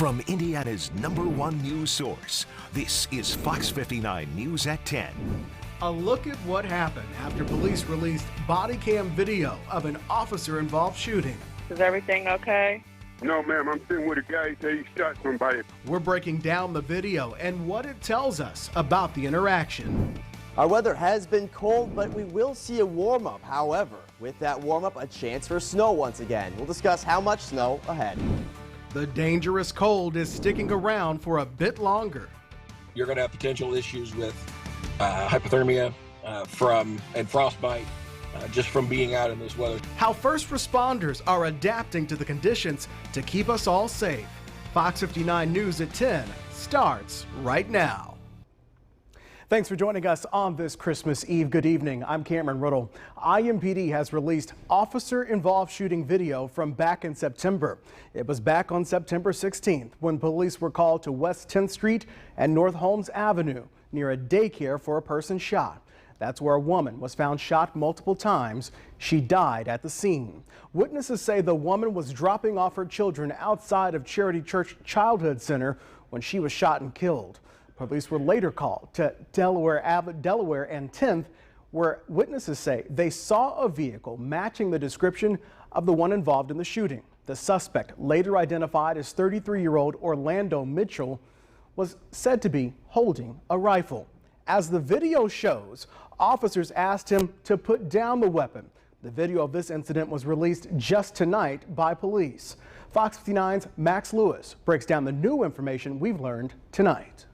From Indiana's #1 news source, this is Fox 59 News at 10. A look at what happened after police released body cam video of an officer-involved shooting. Is everything okay? No, ma'am, I'm sitting with a guy. He said he shot somebody. We're breaking down the video and what it tells us about the interaction. Our weather has been cold, but we will see a warm-up. However, with that warm-up, a chance for snow once again. We'll discuss how much snow ahead. The dangerous cold is sticking around for a bit longer. You're going to have potential issues with hypothermia and frostbite just from being out in this weather. How first responders are adapting to the conditions to keep us all safe. Fox 59 News at 10 starts right now. Thanks for joining us on this Christmas Eve. Good evening. I'm Cameron Ridle. IMPD has released officer-involved shooting video from back in September. It was back on September 16th when police were called to West 10th Street and North Holmes Avenue near a daycare for a person shot. That's where a woman was found shot multiple times. She died at the scene. Witnesses say the woman was dropping off her children outside of Charity Church Childhood Center when she was shot and killed. Police were later called to Delaware and 10th, where witnesses say they saw a vehicle matching the description of the one involved in the shooting. The suspect, later identified as 33-year-old Orlando Mitchell, was said to be holding a rifle. As the video shows, officers asked him to put down the weapon. The video of this incident was released just tonight by police. Fox 59's Max Lewis breaks down the new information we've learned tonight.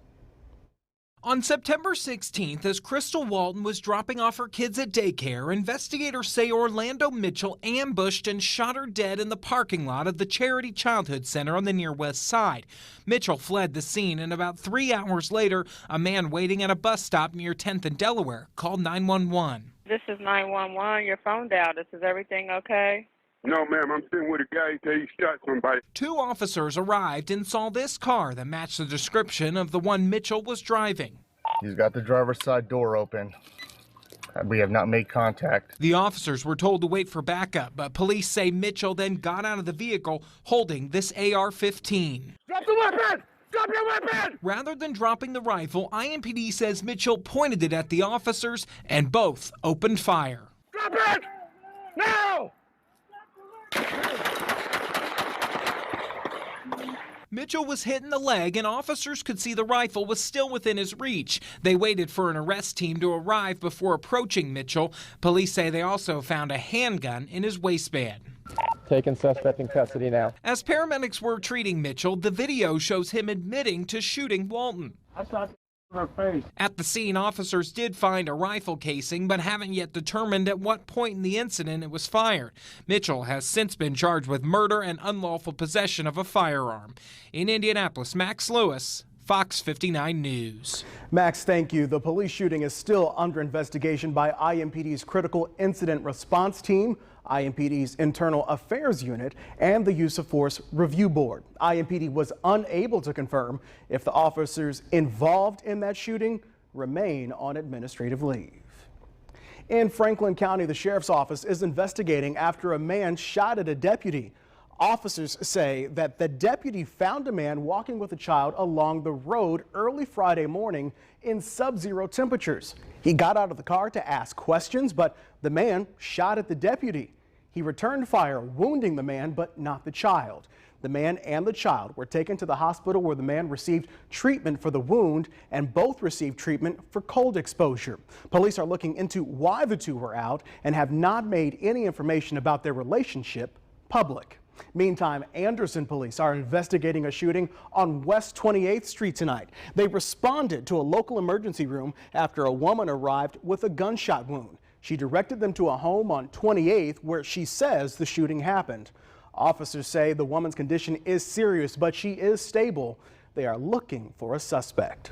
On September 16th, as Crystal Walton was dropping off her kids at daycare, investigators say Orlando Mitchell ambushed and shot her dead in the parking lot of the Charity Childhood Center on the near west side. Mitchell fled the scene, and about 3 hours later, a man waiting at a bus stop near 10th and Delaware called 911. This is 911. Your phone dialed. Is everything okay? No, ma'am, I'm sitting with a guy. He said he shot somebody. 2 officers arrived and saw this car that matched the description of the one Mitchell was driving. He's got the driver's side door open. We have not made contact. The officers were told to wait for backup, but police say Mitchell then got out of the vehicle holding this AR-15. Drop the weapon! Drop your weapon! Rather than dropping the rifle, IMPD says Mitchell pointed it at the officers and both opened fire. Drop it! Now! Mitchell was hit in the leg, and officers could see the rifle was still within his reach. They waited for an arrest team to arrive before approaching Mitchell. Police say they also found a handgun in his waistband. Taking suspect in custody now. As paramedics were treating Mitchell, the video shows him admitting to shooting Walton. I shot her face. At the scene, officers did find a rifle casing, but haven't yet determined at what point in the incident it was fired. Mitchell has since been charged with murder and unlawful possession of a firearm. In Indianapolis, Max Lewis, Fox 59 News. Max, thank you. The police shooting is still under investigation by IMPD's Critical Incident Response Team, IMPD's Internal Affairs Unit, and the Use of Force Review Board. IMPD was unable to confirm if the officers involved in that shooting remain on administrative leave. In Franklin County, the Sheriff's Office is investigating after a man shot at a deputy. Officers say that the deputy found a man walking with a child along the road early Friday morning in sub-zero temperatures. He got out of the car to ask questions, but the man shot at the deputy. He returned fire, wounding the man, but not the child. The man and the child were taken to the hospital where the man received treatment for the wound, and both received treatment for cold exposure. Police are looking into why the two were out and have not made any information about their relationship public. Meantime, Anderson police are investigating a shooting on West 28th Street tonight. They responded to a local emergency room after a woman arrived with a gunshot wound. She directed them to a home on 28th where she says the shooting happened. Officers say the woman's condition is serious, but she is stable. They are looking for a suspect.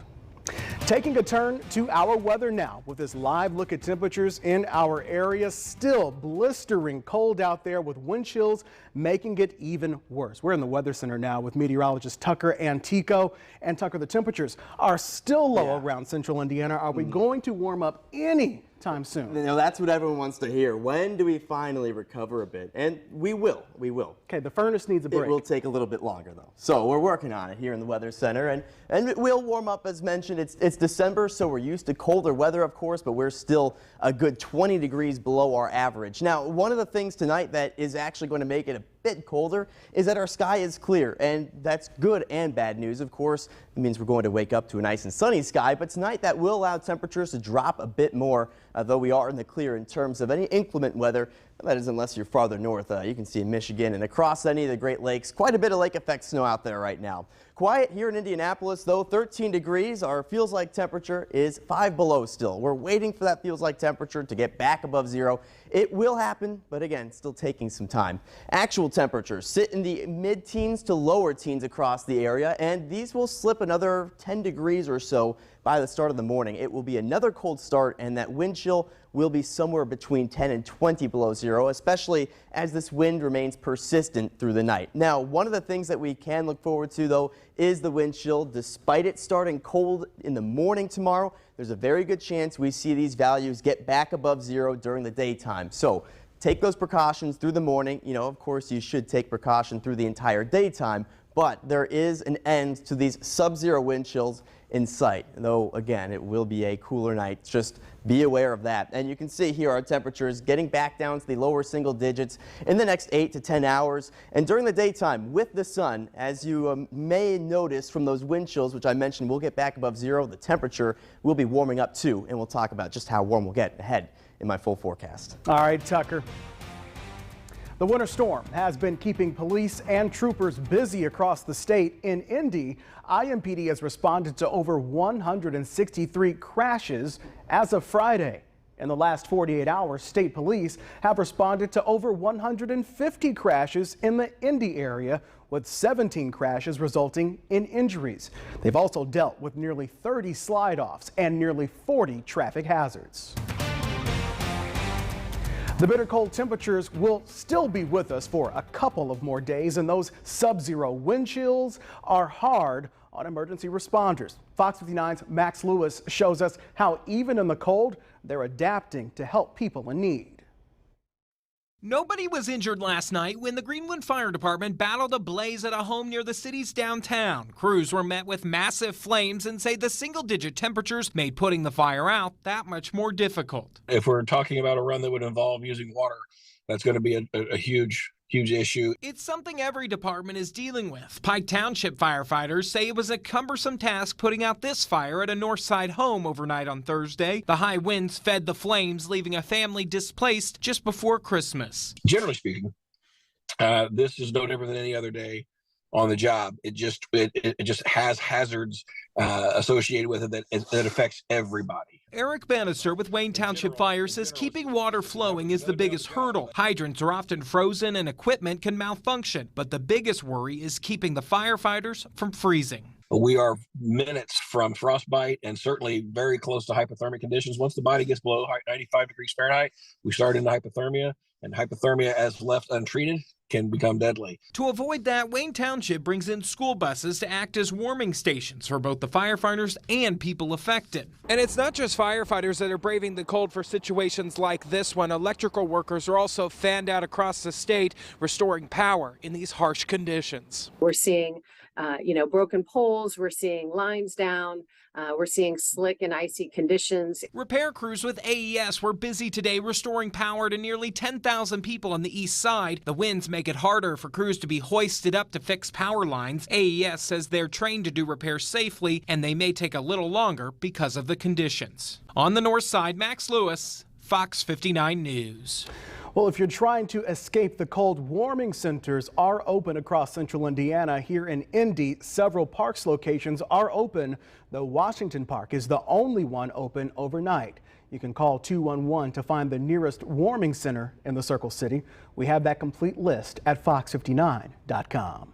Taking a turn to our weather now with this live look at temperatures in our area. Still blistering cold out there with wind chills making it even worse. We're in the Weather Center now with meteorologist Tucker Antico. And Tucker, the temperatures are still low around central Indiana. Are we going to warm up any anytime soon. You know, that's what everyone wants to hear. When do we finally recover a bit? And we will. We will. Okay, the furnace needs a break. It will take a little bit longer, though. So we're working on it here in the Weather Center. And it will warm up, as mentioned. It's December, so we're used to colder weather, of course, but we're still a good 20 degrees below our average. Now, one of the things tonight that is actually going to make it a bit colder is that our sky is clear, and that's good and bad news. Of course, it means we're going to wake up to a nice and sunny sky, but tonight that will allow temperatures to drop a bit more, though we are in the clear in terms of any inclement weather. That is, unless you're farther north. You can see in Michigan and across any of the Great Lakes, quite a bit of lake effect snow out there right now. Quiet here in Indianapolis, though, 13 degrees. Our feels like temperature is 5 below still. We're waiting for that feels like temperature to get back above zero. It will happen, but again, still taking some time. Actual temperatures sit in the mid-teens to lower teens across the area, and these will slip another 10 degrees or so by the start of the morning. It will be another cold start, and that wind chill will be somewhere between 10 and 20 below zero, especially as this wind remains persistent through the night. Now, one of the things that we can look forward to, though, is the wind chill. Despite it starting cold in the morning tomorrow, there's a very good chance we see these values get back above zero during the daytime. So take those precautions through the morning. You know, of course, you should take precaution through the entire daytime, but there is an end to these sub-zero wind chills in sight. Though, again, it will be a cooler night. Just be aware of that. And you can see here our temperatures getting back down to the lower single digits in the next 8 to 10 hours. And during the daytime with the sun, as you may notice from those wind chills, which I mentioned will get back above zero, the temperature will be warming up too. And we'll talk about just how warm we'll get ahead in my full forecast. All right, Tucker. The winter storm has been keeping police and troopers busy across the state. In Indy, IMPD has responded to over 163 crashes as of Friday. In the last 48 hours, state police have responded to over 150 crashes in the Indy area, with 17 crashes resulting in injuries. They've also dealt with nearly 30 slide-offs and nearly 40 traffic hazards. The bitter cold temperatures will still be with us for a couple of more days, and those sub-zero wind chills are hard on emergency responders. Fox 59's Max Lewis shows us how even in the cold, they're adapting to help people in need. Nobody was injured last night when the Greenwood Fire Department battled a blaze at a home near the city's downtown. Crews were met with massive flames and say the single-digit temperatures made putting the fire out that much more difficult. If we're talking about a run that would involve using water, that's going to be a huge issue. It's something every department is dealing with. Pike Township firefighters say it was a cumbersome task putting out this fire at a north side home overnight on Thursday. The high winds fed the flames, leaving a family displaced just before Christmas. Generally speaking, this is no different than any other day on the job. It just has hazards associated with it that affects everybody. Eric Bannister with Wayne Township Fire says keeping water flowing is the biggest hurdle. Hydrants are often frozen and equipment can malfunction, but the biggest worry is keeping the firefighters from freezing. We are minutes from frostbite and certainly very close to hypothermic conditions. Once the body gets below 95 degrees Fahrenheit, we start into hypothermia, and hypothermia, as left untreated, can become deadly. To avoid that, Wayne Township brings in school buses to act as warming stations for both the firefighters and people affected. And it's not just firefighters that are braving the cold for situations like this one. Electrical workers are also fanned out across the state, restoring power in these harsh conditions. We're seeing broken poles, we're seeing lines down, we're seeing slick and icy conditions. Repair crews with AES were busy today restoring power to nearly 10,000 people on the east side. The winds make it harder for crews to be hoisted up to fix power lines. AES says they're trained to do repairs safely, and they may take a little longer because of the conditions. On the north side, Max Lewis, Fox 59 News. Well, if you're trying to escape the cold, warming centers are open across central Indiana. Here in Indy, several parks locations are open, though Washington Park is the only one open overnight. You can call 211 to find the nearest warming center in the Circle City. We have that complete list at fox59.com.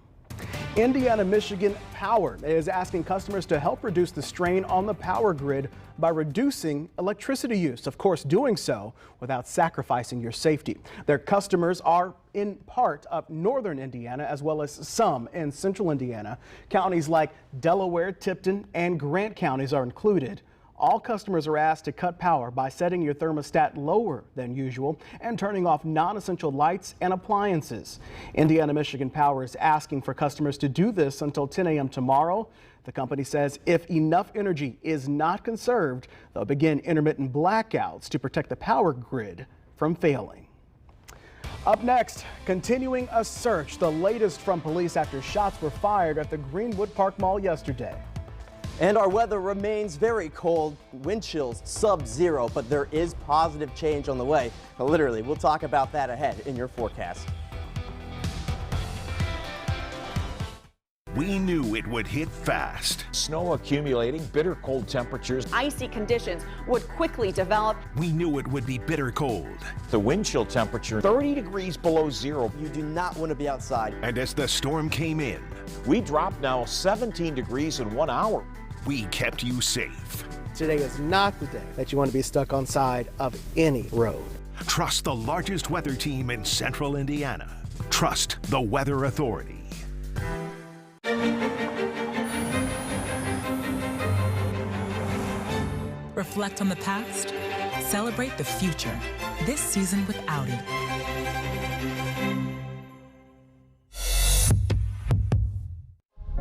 Indiana Michigan Power is asking customers to help reduce the strain on the power grid by reducing electricity use. Of course, doing so without sacrificing your safety. Their customers are in part up northern Indiana as well as some in central Indiana. Counties like Delaware, Tipton, and Grant counties are included. All customers are asked to cut power by setting your thermostat lower than usual and turning off non-essential lights and appliances. Indiana Michigan Power is asking for customers to do this until 10 a.m. tomorrow. The company says if enough energy is not conserved, they'll begin intermittent blackouts to protect the power grid from failing. Up next, continuing a search, the latest from police after shots were fired at the Greenwood Park Mall yesterday. And our weather remains very cold, wind chills sub-zero, but there is positive change on the way. Literally, we'll talk about that ahead in your forecast. We knew it would hit fast. Snow accumulating, bitter cold temperatures. Icy conditions would quickly develop. We knew it would be bitter cold. The wind chill temperature 30 degrees below zero. You do not want to be outside. And as the storm came in, we dropped now 17 degrees in 1 hour. We kept you safe. Today is not the day that you want to be stuck on side of any road. Trust the largest weather team in central Indiana. Trust the Weather Authority. Reflect on the past, celebrate the future. This season with Audi.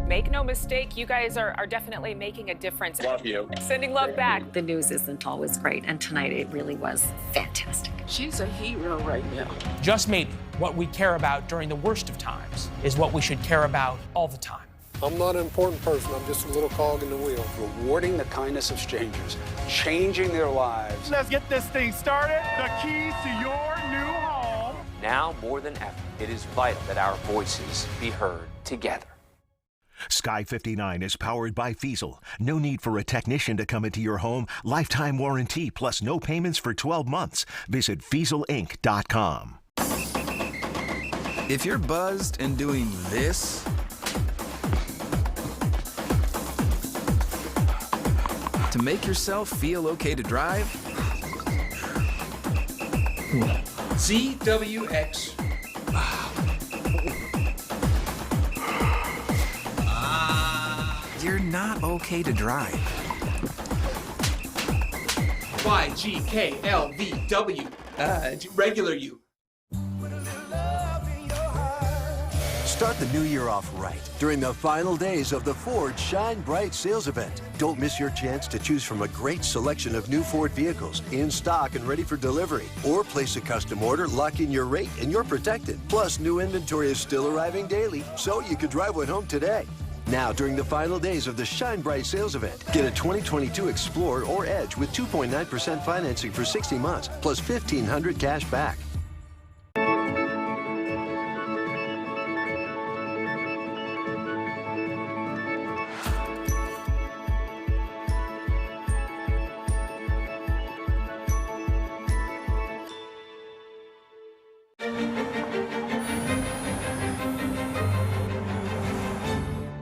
Make no mistake, you guys are definitely making a difference. Love you. Sending love back. The news isn't always great, and tonight it really was fantastic. She's a hero right now. Just maybe what we care about during the worst of times is what we should care about all the time. I'm not an important person, I'm just a little cog in the wheel. Rewarding the kindness of strangers, changing their lives. Let's get this thing started. The keys to your new home. Now more than ever, it is vital that our voices be heard together. Sky 59 is powered by Fiesel. No need for a technician to come into your home. Lifetime warranty plus no payments for 12 months. Visit FieselInc.com. If you're buzzed and doing this, to make yourself feel okay to drive, CWX. you're not okay to drive. YGKLVW. Regular you. Start the new year off right during the final days of the Ford Shine Bright sales event. Don't miss your chance to choose from a great selection of new Ford vehicles in stock and ready for delivery. Or place a custom order, lock in your rate, and you're protected. Plus, new inventory is still arriving daily, so you could drive one home today. Now, during the final days of the Shine Bright sales event, get a 2022 Explorer or Edge with 2.9% financing for 60 months, plus $1,500 cash back.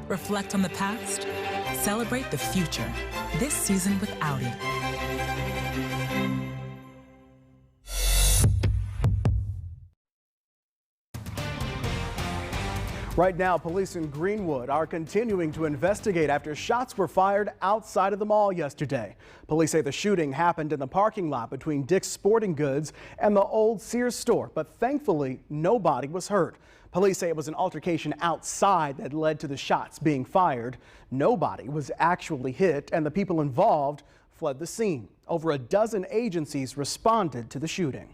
Reflect on the past, celebrate the future. This season with Audi. Right now, police in Greenwood are continuing to investigate after shots were fired outside of the mall yesterday. Police say the shooting happened in the parking lot between Dick's Sporting Goods and the old Sears store, but thankfully nobody was hurt. Police say it was an altercation outside that led to the shots being fired. Nobody was actually hit, and the people involved fled the scene. Over a dozen agencies responded to the shooting.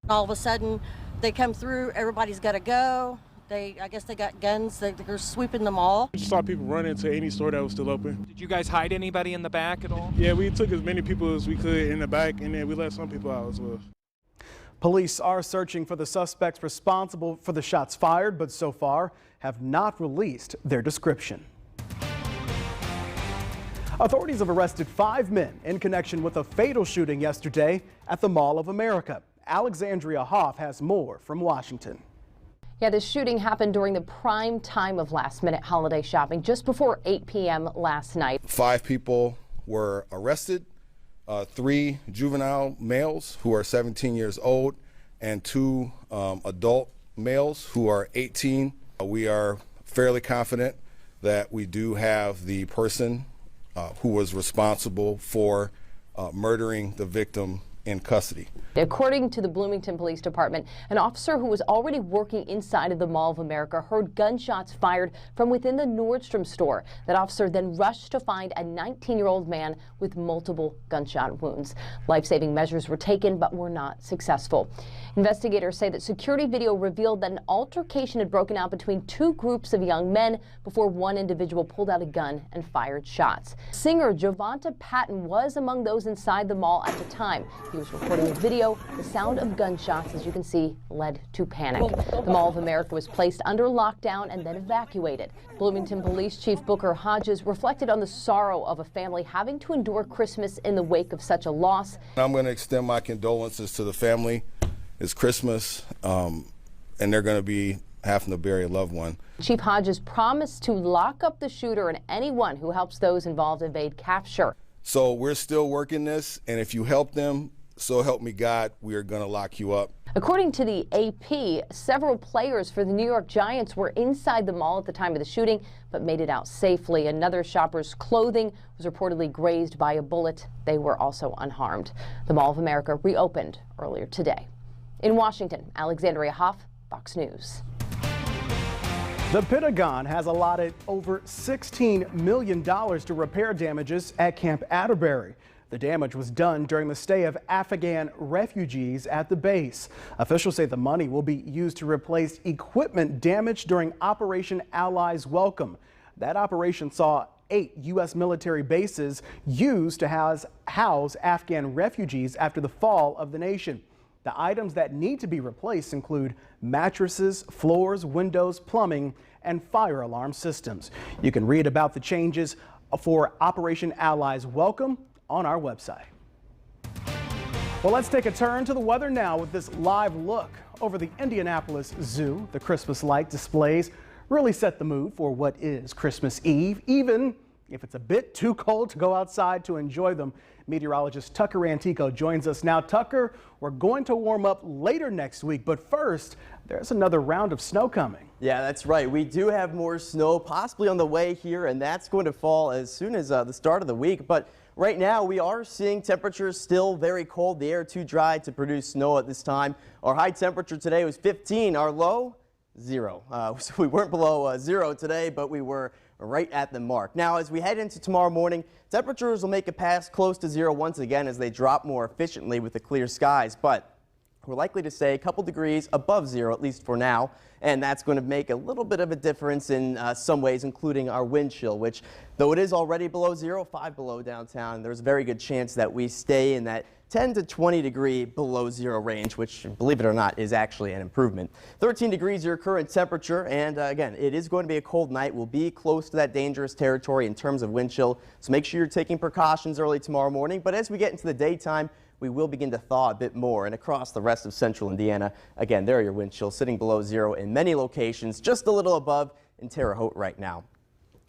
All of a sudden, they come through, everybody's got to go. I guess they got guns, they're sweeping them all. We just saw people run into any store that was still open. Did you guys hide anybody in the back at all? Yeah, we took as many people as we could in the back, and then we let some people out as well. Police are searching for the suspects responsible for the shots fired, but so far have not released their description. Authorities have arrested 5 men in connection with a fatal shooting yesterday at the Mall of America. Alexandria Hoff has more from Washington. Yeah, this shooting happened during the prime time of last-minute holiday shopping, just before 8 p.m. last night. 5 people were arrested, 3 juvenile males who are 17 years old, and 2 adult males who are 18. We are fairly confident that we do have the person who was responsible for murdering the victim in custody. According to the Bloomington Police Department, an officer who was already working inside of the Mall of America heard gunshots fired from within the Nordstrom store. That officer then rushed to find a 19-year-old man with multiple gunshot wounds. Life-saving measures were taken but were not successful. Investigators say that security video revealed that an altercation had broken out between two groups of young men before one individual pulled out a gun and fired shots. Singer Javonta Patton was among those inside the mall at the time. He was recording a video. The sound of gunshots, as you can see, led to panic. The Mall of America was placed under lockdown and then evacuated. Bloomington Police Chief Booker Hodges reflected on the sorrow of a family having to endure Christmas in the wake of such a loss. I'm going to extend my condolences to the family. It's Christmas, and they're going to be having to bury a loved one. Chief Hodges promised to lock up the shooter and anyone who helps those involved evade capture. So we're still working this, and if you help them, so help me God, we are going to lock you up. According to the AP, several players for the New York Giants were inside the mall at the time of the shooting, but made it out safely. Another shopper's clothing was reportedly grazed by a bullet. They were also unharmed. The Mall of America reopened earlier today. In Washington, Alexandria Hoff, Fox News. The Pentagon has allotted over $16 million to repair damages at Camp Atterbury. The damage was done during the stay of Afghan refugees at the base. Officials say the money will be used to replace equipment damaged during Operation Allies Welcome. That operation saw 8 U.S. military bases used to house Afghan refugees after the fall of the nation. The items that need to be replaced include mattresses, floors, windows, plumbing, and fire alarm systems. You can read about the changes for Operation Allies Welcome on our website. Well, let's take a turn to the weather now with this live look over the Indianapolis Zoo. The Christmas light displays really set the mood for what is Christmas Eve, even if it's a bit too cold to go outside to enjoy them. Meteorologist Tucker Antico joins us now. Tucker, we're going to warm up later next week, but first, there's another round of snow coming. Yeah, that's right. We do have more snow possibly on the way here, and that's going to fall as soon as the start of the week. But right now, we are seeing temperatures still very cold. The air too dry to produce snow at this time. Our high temperature today was 15. Our low, 0. So we weren't below 0 today, but we were right at the mark. Now, as we head into tomorrow morning, temperatures will make it past close to 0 once again as they drop more efficiently with the clear skies. But we're likely to stay a couple degrees above 0, at least for now, and that's going to make a little bit of a difference in some ways, including our wind chill, which, though it is already below 0, 5 below downtown, there's a very good chance that we stay in that 10 to 20 degree below 0 range, which, believe it or not, is actually an improvement. 13 degrees your current temperature, and again, it is going to be a cold night. We'll be close to that dangerous territory in terms of wind chill, so make sure you're taking precautions early tomorrow morning. But as we get into the daytime, we will begin to thaw a bit more, and across the rest of central Indiana, again, there are your wind chills sitting below 0 in many locations, just a little above in Terre Haute right now.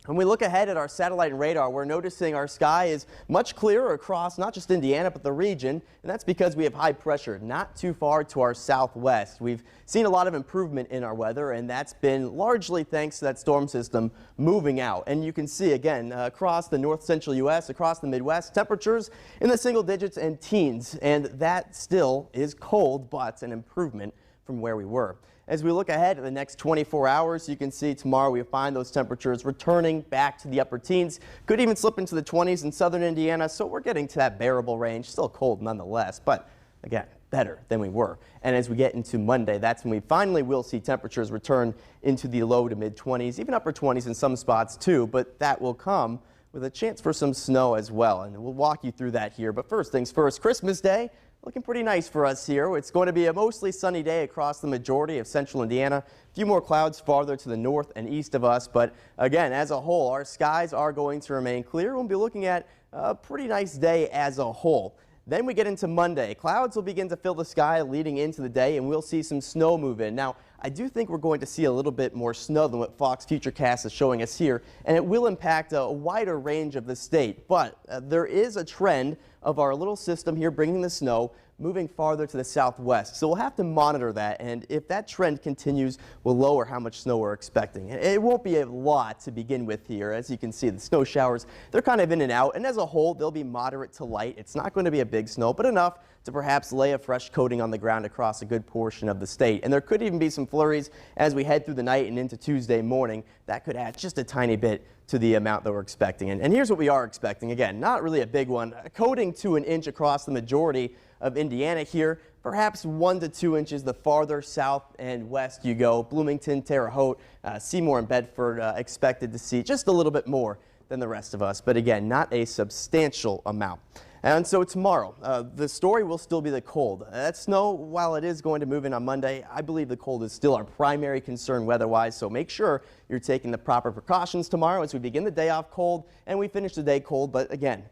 When we look ahead at our satellite and radar, we're noticing our sky is much clearer across not just Indiana, but the region, and that's because we have high pressure not too far to our southwest. We've seen a lot of improvement in our weather, and that's been largely thanks to that storm system moving out. And you can see, again, across the north central U.S., across the Midwest, temperatures in the single digits and teens, and that still is cold, but an improvement from where we were. As we look ahead at the next 24 hours, you can see tomorrow we find those temperatures returning back to the upper teens. Could even slip into the 20s in southern Indiana, so we're getting to that bearable range. Still cold nonetheless, but again, better than we were. And as we get into Monday, that's when we finally will see temperatures return into the low to mid 20s, even upper 20s in some spots too, but that will come with a chance for some snow as well. And we'll walk you through that here. But first things first, Christmas Day. Looking pretty nice for us here. It's going to be a mostly sunny day across the majority of central Indiana. A few more clouds farther to the north and east of us. But again, as a whole, our skies are going to remain clear. We'll be looking at a pretty nice day as a whole. Then we get into Monday. Clouds will begin to fill the sky leading into the day, and we'll see some snow move in. Now, I do think we're going to see a little bit more snow than what Fox Futurecast is showing us here, and it will impact a wider range of the state. But there is a trend of our little system here bringing the snow moving farther to the southwest. So we'll have to monitor that, and if that trend continues, we'll lower how much snow we're expecting. It won't be a lot to begin with here. As you can see, the snow showers, they're kind of in and out, and as a whole, they'll be moderate to light. It's not going to be a big snow, but enough to perhaps lay a fresh coating on the ground across a good portion of the state. And there could even be some flurries as we head through the night and into Tuesday morning. That could add just a tiny bit to the amount that we're expecting. And here's what we are expecting. Again, not really a big one. A coating to an inch across the majority of Indiana here. Perhaps 1 to 2 inches the farther south and west you go. Bloomington, Terre Haute, Seymour and Bedford expected to see just a little bit more than the rest of us. But again, not a substantial amount. And so tomorrow, the story will still be the cold. That snow, while it is going to move in on Monday, I believe the cold is still our primary concern weather-wise, so make sure you're taking the proper precautions tomorrow as we begin the day off cold and we finish the day cold, but again,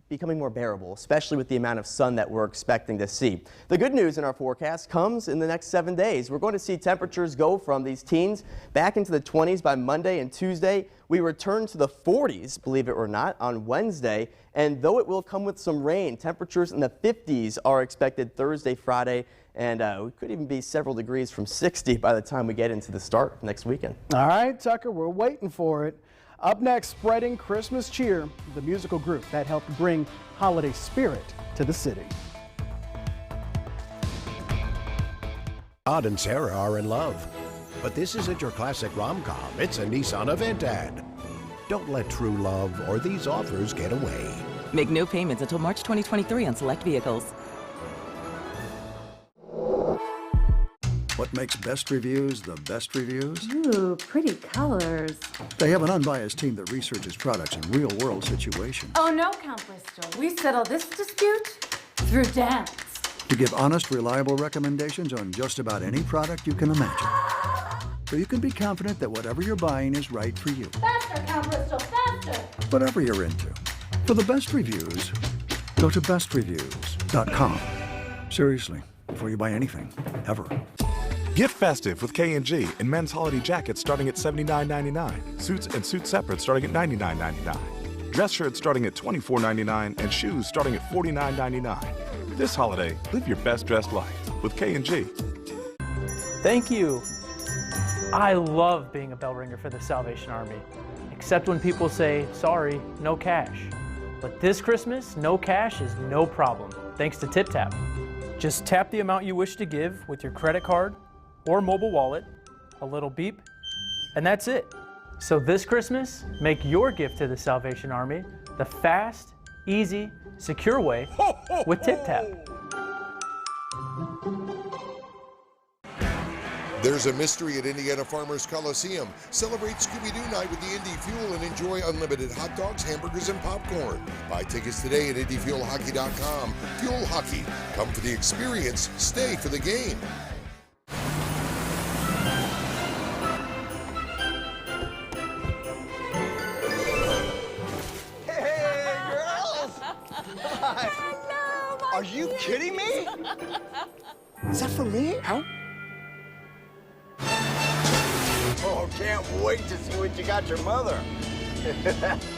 becoming more bearable, especially with the amount of sun that we're expecting to see. The good news in our forecast comes in the next 7 days. We're going to see temperatures go from these teens back into the 20s by Monday and Tuesday. We return to the 40s, believe it or not, on Wednesday. And though it will come with some rain, temperatures in the 50s are expected Thursday, Friday, and we could even be several degrees from 60 by the time we get into the start next weekend. All right, Tucker, we're waiting for it. Up next, spreading Christmas cheer, the musical group that helped bring holiday spirit to the city. Todd and Sarah are in love, but this isn't your classic rom-com. It's a Nissan event ad. Don't let true love or these offers get away. Make no payments until March 2023 on select vehicles. What makes best reviews the best reviews? Ooh, pretty colors. They have an unbiased team that researches products in real-world situations. Oh no, Count Bristol. We settle this dispute through dance. To give honest, reliable recommendations on just about any product you can imagine. So you can be confident that whatever you're buying is right for you. Faster, Count Bristol, faster! Whatever you're into. For the best reviews, go to bestreviews.com. Seriously, before you buy anything, ever. Get festive with K&G in men's holiday jackets starting at $79.99, suits and suit separates starting at $99.99, dress shirts starting at $24.99, and shoes starting at $49.99. This holiday, live your best dressed life with K&G. Thank you. I love being a bell ringer for the Salvation Army, except when people say, sorry, no cash. But this Christmas, no cash is no problem, thanks to TipTap. Just tap the amount you wish to give with your credit card or mobile wallet, a little beep, and that's it. So this Christmas, make your gift to the Salvation Army the fast, easy, secure way with TipTap. There's a mystery at Indiana Farmers Coliseum. Celebrate Scooby-Doo night with the Indy Fuel and enjoy unlimited hot dogs, hamburgers, and popcorn. Buy tickets today at IndyFuelHockey.com. Fuel Hockey. Come for the experience, stay for the game. Are you kidding me? Is that for me? How? Oh, can't wait to see what you got your mother.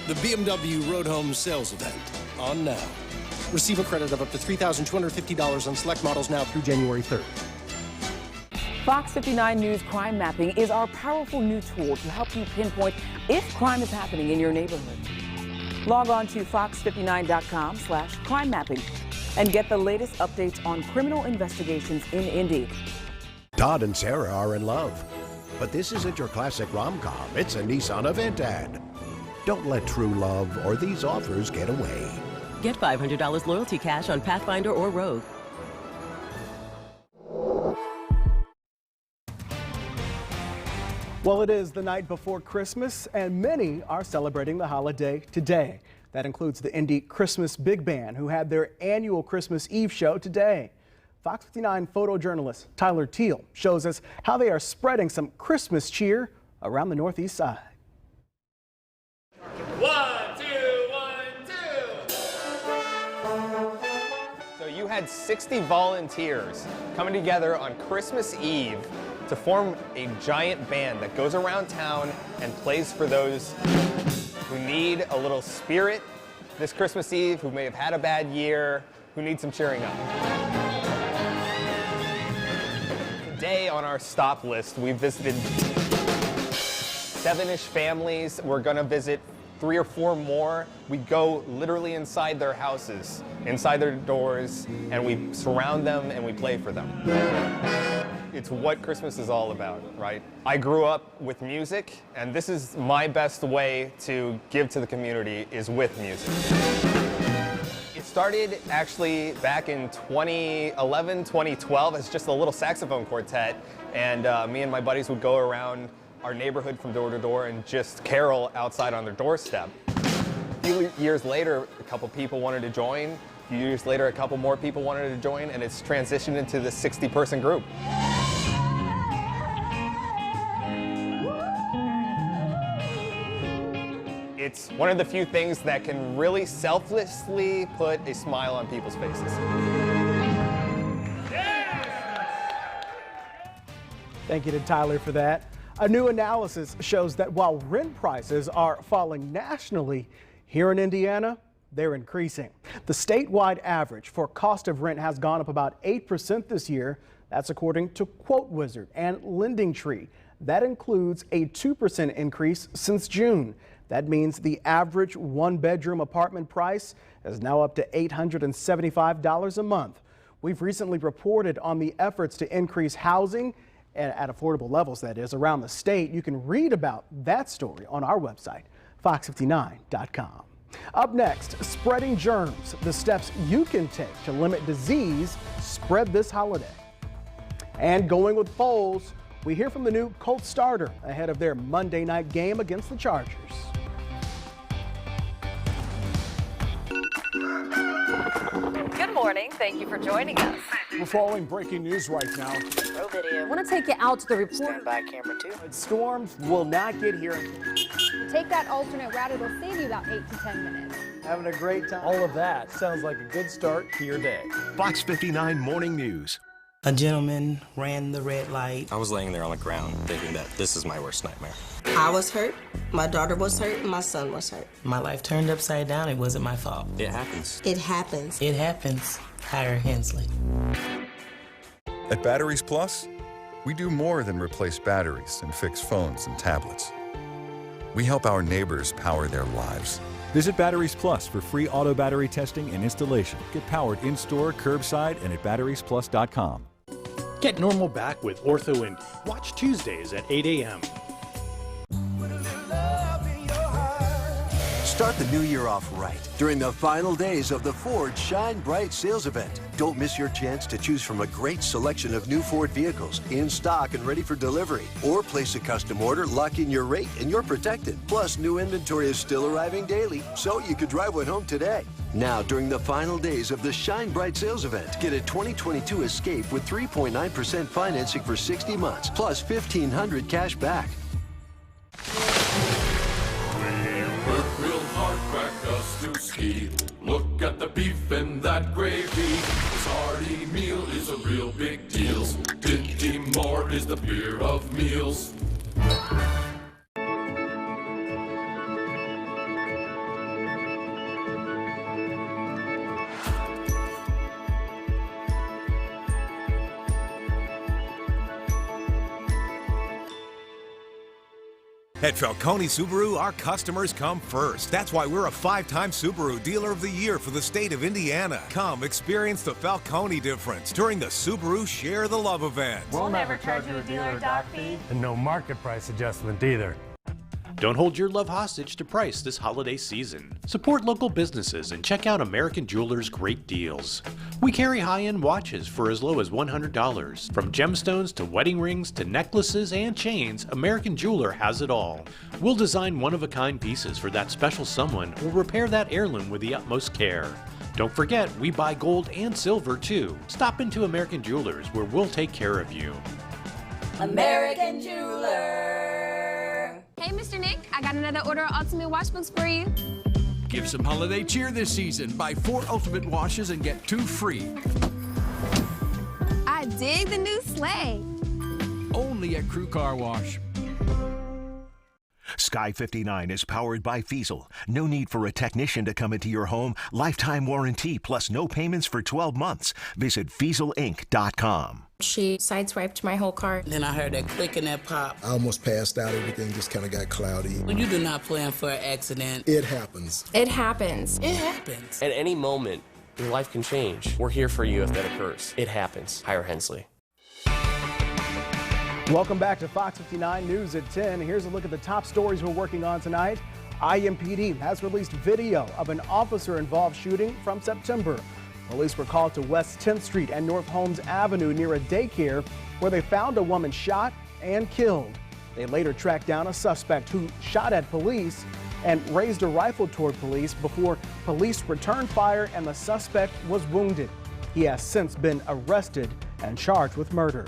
The BMW Road Home Sales Event, on now. Receive a credit of up to $3,250 on select models now through January 3rd. FOX59 News Crime Mapping is our powerful new tool to help you pinpoint if crime is happening in your neighborhood. Log on to fox59.com/crime mapping and get the latest updates on criminal investigations in Indy. Todd and Sarah are in love, but this isn't your classic rom-com. It's a Nissan event ad. Don't let true love or these offers get away. Get $500 loyalty cash on Pathfinder or Rogue. Well, it is the night before Christmas, and many are celebrating the holiday today. That includes the Indy Christmas Big Band, who had their annual Christmas Eve show today. Fox 59 photojournalist Tyler Teal shows us how they are spreading some Christmas cheer around the Northeast side. 1, 2, 1, 2. So you had 60 volunteers coming together on Christmas Eve to form a giant band that goes around town and plays for those who need a little spirit this Christmas Eve, who may have had a bad year, who need some cheering up. Today on our stop list, we visited 7-ish families. We're gonna visit 3 or 4 more. We go literally inside their houses, inside their doors, and we surround them and we play for them. It's what Christmas is all about, right? I grew up with music, and this is my best way to give to the community is with music. It started actually back in 2011, 2012 as just a little saxophone quartet, and me and my buddies would go around our neighborhood from door to door and just carol outside on their doorstep. A few years later, a couple people wanted to join. A few years later, a couple more people wanted to join, and it's transitioned into the 60-person group. It's one of the few things that can really selflessly put a smile on people's faces. Thank you to Tyler for that. A new analysis shows that while rent prices are falling nationally, here in Indiana, they're increasing. The statewide average for cost of rent has gone up about 8% this year. That's according to Quote Wizard and Lending Tree. That includes a 2% increase since June. That means the average one-bedroom apartment price is now up to $875 a month. We've recently reported on the efforts to increase housing at affordable levels, that is, around the state. You can read about that story on our website, FOX59.com. Up next, spreading germs, the steps you can take to limit disease spread this holiday. And going with polls, we hear from the new Colts starter ahead of their Monday night game against the Chargers. Good morning. Thank you for joining us. We're following breaking news right now. Pro video. I want to take you out to the report. Stand by camera 2. Storms will not get here. Take that alternate route. It'll save you about 8 to 10 minutes. Having a great time. All of that sounds like a good start to your day. Fox 59 Morning News. A gentleman ran the red light. I was laying there on the ground thinking that this is my worst nightmare. I was hurt, my daughter was hurt, and my son was hurt. My life turned upside down. It wasn't my fault. It happens. It happens. It happens. Hire Hensley. At Batteries Plus, we do more than replace batteries and fix phones and tablets. We help our neighbors power their lives. Visit Batteries Plus for free auto battery testing and installation. Get powered in-store, curbside, and at batteriesplus.com. Get normal back with Ortho Indy. Watch Tuesdays at 8 a.m. Start the new year off right during the final days of the Ford Shine Bright sales event. Don't miss your chance to choose from a great selection of new Ford vehicles in stock and ready for delivery. Or place a custom order, lock in your rate, and you're protected. Plus, new inventory is still arriving daily, so you could drive one home today. Now, during the final days of the Shine Bright sales event, get a 2022 Escape with 3.9% financing for 60 months, plus $1,500 cash back. Look at the beef and that gravy. This hearty meal is a real big deal. Dinty Moore is the beer of meals. At Falcone Subaru, our customers come first. That's why we're a 5-time Subaru Dealer of the Year for the state of Indiana. Come experience the Falcone difference during the Subaru Share the Love event. We'll never charge you a dealer dock fee. And no market price adjustment either. Don't hold your love hostage to price this holiday season. Support local businesses and check out American Jewelers' great deals. We carry high-end watches for as low as $100. From gemstones to wedding rings to necklaces and chains, American Jeweler has it all. We'll design one-of-a-kind pieces for that special someone or repair that heirloom with the utmost care. Don't forget, we buy gold and silver too. Stop into American Jewelers where we'll take care of you. American Jeweler. Hey, Mr. Nick, I got another order of Ultimate Wash Books for you. Give some holiday cheer this season. Buy 4 Ultimate Washes and get 2 free. I dig the new sleigh. Only at Crew Car Wash. Sky 59 is powered by Fiesel. No need for a technician to come into your home. Lifetime warranty plus no payments for 12 months. Visit FieselInc.com. She sideswiped my whole car. Then I heard that click and that pop. I almost passed out. Everything just kind of got cloudy. When you do not plan for an accident, it happens. It happens. It happens. At any moment, your life can change. We're here for you if that occurs. It happens. Hire Hensley. Welcome back to Fox 59 News at 10. Here's a look at the top stories we're working on tonight. IMPD has released video of an officer-involved shooting from September. Police were called to West 10th Street and North Holmes Avenue near a daycare where they found a woman shot and killed. They later tracked down a suspect who shot at police and raised a rifle toward police before police returned fire and the suspect was wounded. He has since been arrested and charged with murder.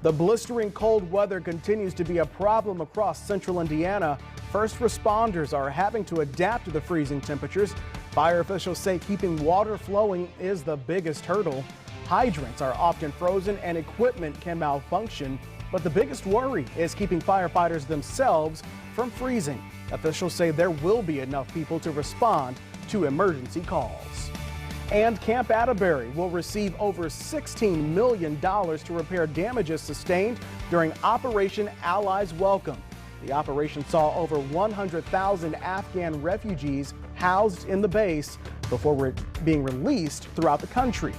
The blistering cold weather continues to be a problem across central Indiana. First responders are having to adapt to the freezing temperatures. Fire officials say keeping water flowing is the biggest hurdle. Hydrants are often frozen and equipment can malfunction, but the biggest worry is keeping firefighters themselves from freezing. Officials say there will be enough people to respond to emergency calls. And Camp Atterbury will receive over $16 million to repair damages sustained during Operation Allies Welcome. The operation saw over 100,000 Afghan refugees housed in the base before being released throughout the country.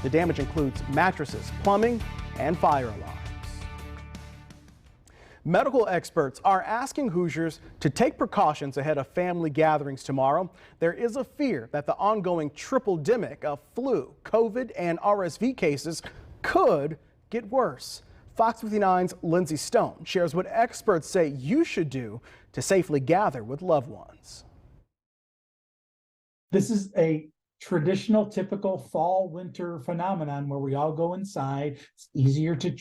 The damage includes mattresses, plumbing, and fire alarms. Medical experts are asking Hoosiers to take precautions ahead of family gatherings tomorrow. There is a fear that the ongoing triple-demic of flu, COVID, and RSV cases could get worse. Fox 59's Lindsay Stone shares what experts say you should do to safely gather with loved ones. This is a traditional, typical fall-winter phenomenon where we all go inside. It's easier to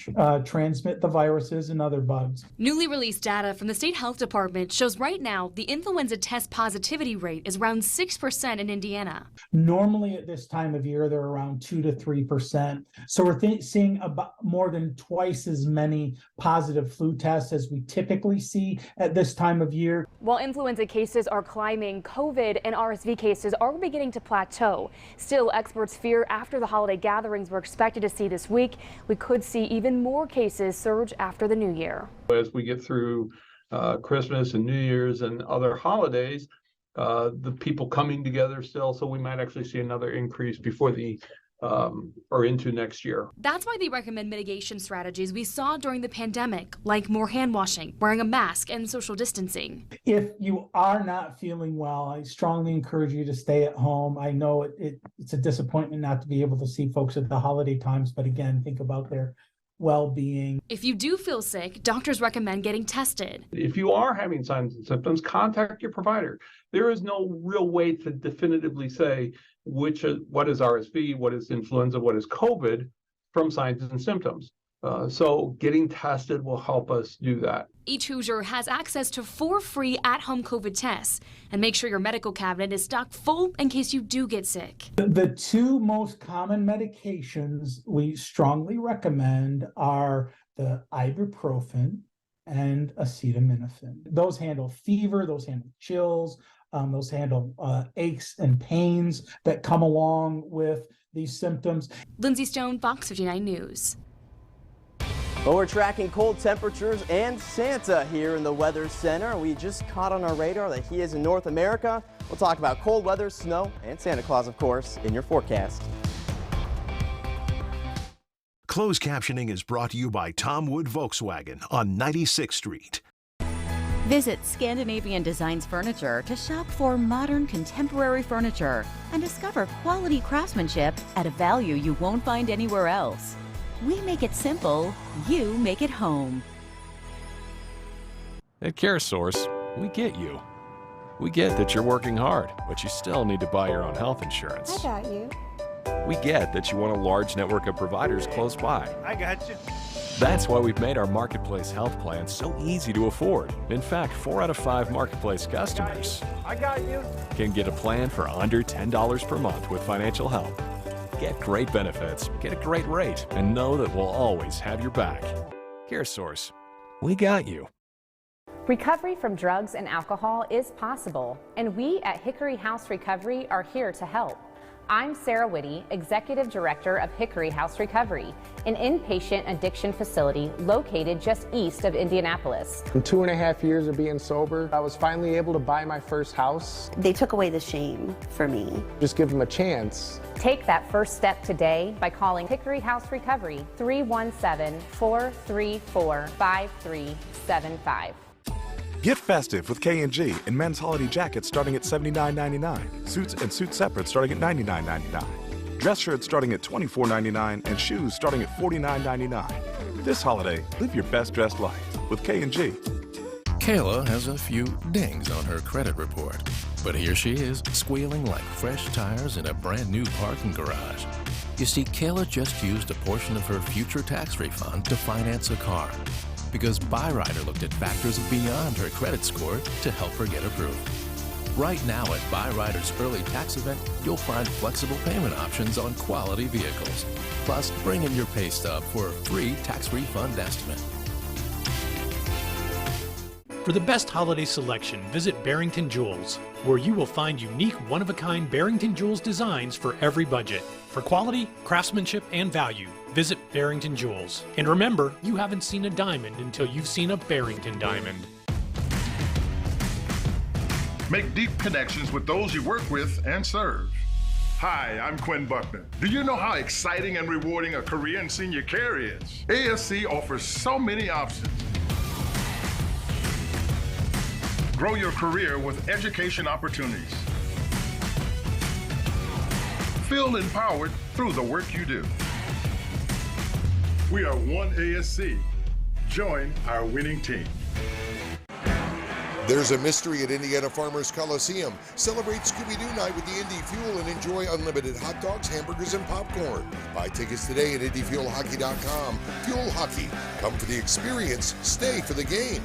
transmit the viruses and other bugs. Newly released data from the State Health Department shows right now the influenza test positivity rate is around 6% in Indiana. Normally at this time of year, they're around 2 to 3%. So we're seeing about more than twice as many positive flu tests as we typically see at this time of year. While influenza cases are climbing, COVID and RSV cases are beginning to plateau. Still, experts fear after the holiday gatherings we're expected to see this week, we could see even more cases surge after the new year. As we get through Christmas and New Year's and other holidays, the people coming together still, so we might actually see another increase before the or into next year. That's why they recommend mitigation strategies we saw during the pandemic, like more hand washing, wearing a mask, and social distancing. If you are not feeling well, I strongly encourage you to stay at home. I know it's a disappointment not to be able to see folks at the holiday times, but again, think about their well-being. If you do feel sick, doctors recommend getting tested. If you are having signs and symptoms, contact your provider. There is no real way to definitively say what is RSV, what is influenza, what is COVID from signs and symptoms. So getting tested will help us do that. Each Hoosier has access to 4 free at-home COVID tests. And make sure your medical cabinet is stocked full in case you do get sick. The 2 most common medications we strongly recommend are the ibuprofen and acetaminophen. Those handle fever, those handle chills, those handle aches and pains that come along with these symptoms. Lindsay Stone, Fox 59 News. Well, we're tracking cold temperatures and Santa here in the Weather Center. We just caught on our radar that he is in North America. We'll talk about cold weather, snow, and Santa Claus, of course, in your forecast. Closed captioning is brought to you by Tom Wood Volkswagen on 96th Street. Visit Scandinavian Designs Furniture to shop for modern contemporary furniture and discover quality craftsmanship at a value you won't find anywhere else. We make it simple, you make it home. At CareSource, we get you. We get that you're working hard, but you still need to buy your own health insurance. I got you. We get that you want a large network of providers close by. I got you. That's why we've made our Marketplace health plan so easy to afford. In fact, 4 out of 5 Marketplace customers I got you. can get a plan for under $10 per month with financial help. Get great benefits, get a great rate, and know that we'll always have your back. CareSource, we got you. Recovery from drugs and alcohol is possible, and we at Hickory House Recovery are here to help. I'm Sarah Whitty, Executive Director of Hickory House Recovery, an inpatient addiction facility located just east of Indianapolis. In 2.5 years of being sober, I was finally able to buy my first house. They took away the shame for me. Just give them a chance. Take that first step today by calling Hickory House Recovery 317-434-5375. Get festive with K&G and men's holiday jackets starting at $79.99. Suits and suit separates starting at $99.99. Dress shirts starting at $24.99 and shoes starting at $49.99. This holiday, live your best dressed life with K&G. Kayla has a few dings on her credit report, but here she is squealing like fresh tires in a brand new parking garage. You see, Kayla just used a portion of her future tax refund to finance a car, because Byrider looked at factors beyond her credit score to help her get approved. Right now at Byrider's early tax event, you'll find flexible payment options on quality vehicles. Plus, bring in your pay stub for a free tax refund estimate. For the best holiday selection, visit Barrington Jewels, where you will find unique, one-of-a-kind Barrington Jewels designs for every budget. For quality, craftsmanship, and value, visit Barrington Jewels. And remember, you haven't seen a diamond until you've seen a Barrington diamond. Make deep connections with those you work with and serve. Hi, I'm Quinn Buckner. Do you know how exciting and rewarding a career in senior care is? ASC offers so many options. Grow your career with education opportunities. Feel empowered through the work you do. We are one ASC. Join our winning team. There's a mystery at Indiana Farmers Coliseum. Celebrate Scooby-Doo night with the Indy Fuel and enjoy unlimited hot dogs, hamburgers, and popcorn. Buy tickets today at IndyFuelHockey.com. Fuel Hockey. Come for the experience, stay for the game.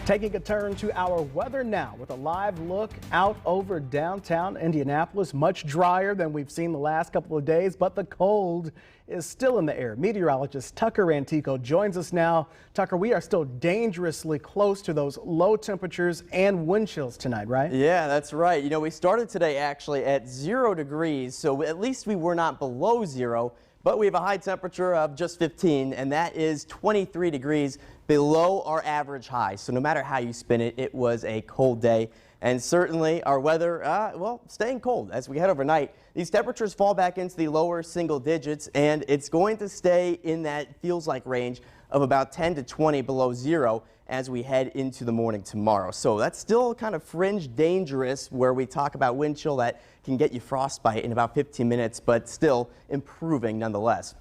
Taking a turn to our weather now with a live look out over downtown Indianapolis. Much drier than we've seen the last couple of days, but the cold is still in the air. Meteorologist Tucker Antico joins us now. Tucker, we are still dangerously close to those low temperatures and wind chills tonight, right? Yeah, that's right. You know, we started today actually at 0 degrees, so at least we were not below zero. But we have a high temperature of just 15, and that is 23 degrees below our average high. So no matter how you spin it, it was a cold day. And certainly our weather, well, staying cold as we head overnight. These temperatures fall back into the lower single digits, and it's going to stay in that feels like range of about 10 to 20 below zero as we head into the morning tomorrow. So that's still kind of fringe dangerous, where we talk about wind chill that can get you frostbite in about 15 minutes, but still improving nonetheless.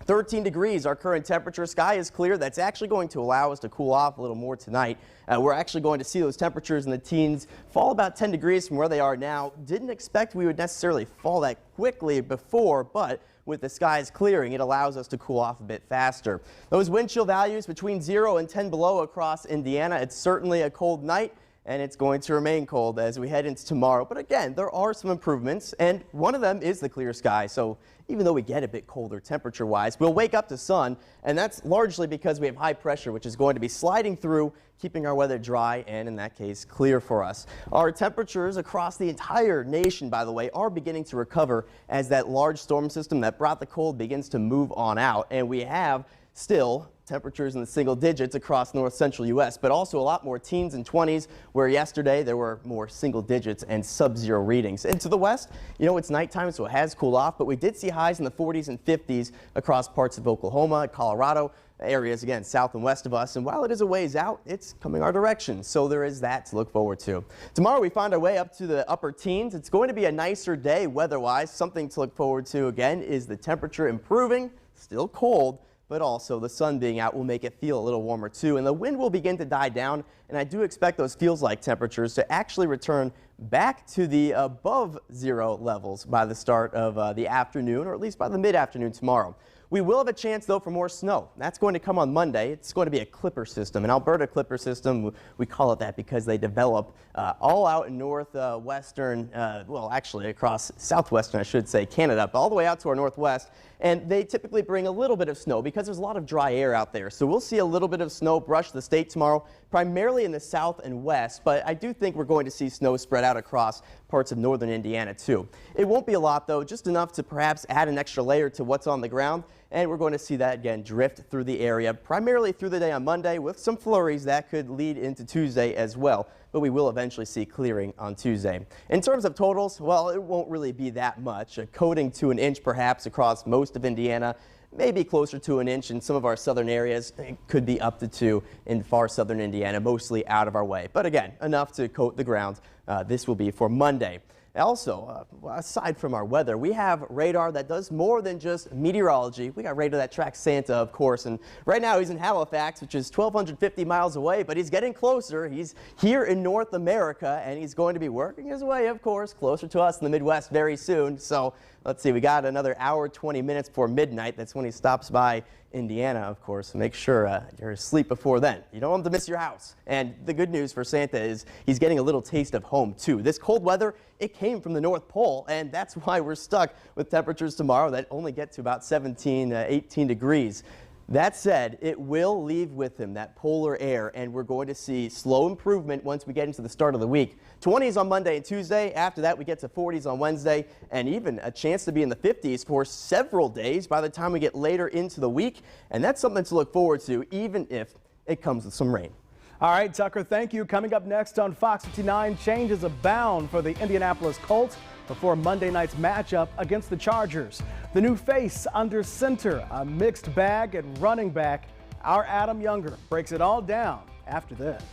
13 degrees, our current temperature. Sky is clear. That's actually going to allow us to cool off a little more tonight. We're actually going to see those temperatures in the teens fall about 10 degrees from where they are now. Didn't expect we would necessarily fall that quickly before, but with the skies clearing, it allows us to cool off a bit faster. Those wind chill values between 0 and 10 below across Indiana. It's certainly a cold night, and it's going to remain cold as we head into tomorrow. But again, there are some improvements, and one of them is the clear sky. So even though we get a bit colder temperature-wise, we'll wake up to sun, and that's largely because we have high pressure, which is going to be sliding through, keeping our weather dry and, in that case, clear for us. Our temperatures across the entire nation, by the way, are beginning to recover as that large storm system that brought the cold begins to move on out, and we have still temperatures in the single digits across north central U.S., but also a lot more teens and 20s, where yesterday there were more single digits and sub-zero readings. And to the west, you know, it's nighttime, so it has cooled off, but we did see highs in the 40s and 50s across parts of Oklahoma, Colorado, areas again south and west of us. And while it is a ways out, it's coming our direction, so there is that to look forward to. Tomorrow we find our way up to the upper teens. It's going to be a nicer day weather-wise. Something to look forward to again is the temperature improving, still cold, but also the sun being out will make it feel a little warmer too, and the wind will begin to die down, and I do expect those feels-like temperatures to actually return back to the above zero levels by the start of the afternoon, or at least by the mid-afternoon tomorrow. We will have a chance, though, for more snow. That's going to come on Monday. It's going to be a clipper system, an Alberta clipper system. We call it that because they develop all out in northwestern, well, actually across southwestern, I should say, Canada, but all the way out to our northwest. And they typically bring a little bit of snow because there's a lot of dry air out there. So we'll see a little bit of snow brush the state tomorrow, primarily in the south and west. But I do think we're going to see snow spread out across parts of northern Indiana, too. It won't be a lot, though, just enough to perhaps add an extra layer to what's on the ground. And we're going to see that again drift through the area, primarily through the day on Monday, with some flurries that could lead into Tuesday as well. But we will eventually see clearing on Tuesday. In terms of totals, well, it won't really be that much. A coating to an inch perhaps across most of Indiana, maybe closer to an inch in some of our southern areas. It could be up to 2 in far southern Indiana, mostly out of our way. But again, enough to coat the ground. This will be for Monday. Also, aside from our weather, we have radar that does more than just meteorology. We got radar that tracks Santa, of course, and right now he's in Halifax, which is 1,250 miles away, but he's getting closer. He's here in North America, and he's going to be working his way, of course, closer to us in the Midwest very soon. So let's see, we got another hour, 20 minutes before midnight. That's when he stops by Indiana, of course. Make sure you're asleep before then. You don't want him to miss your house. And the good news for Santa is he's getting a little taste of home, too. This cold weather, it came from the North Pole, and that's why we're stuck with temperatures tomorrow that only get to about 17, 18 degrees. That said, it will leave with him that polar air, and we're going to see slow improvement once we get into the start of the week. 20s on Monday and Tuesday. After that, we get to 40s on Wednesday, and even a chance to be in the 50s for several days by the time we get later into the week. And that's something to look forward to, even if it comes with some rain. All right, Tucker, thank you. Coming up next on Fox 59, changes abound for the Indianapolis Colts before Monday night's matchup against the Chargers. The new face under center, a mixed bag at running back. Our Adam Younger breaks it all down after this.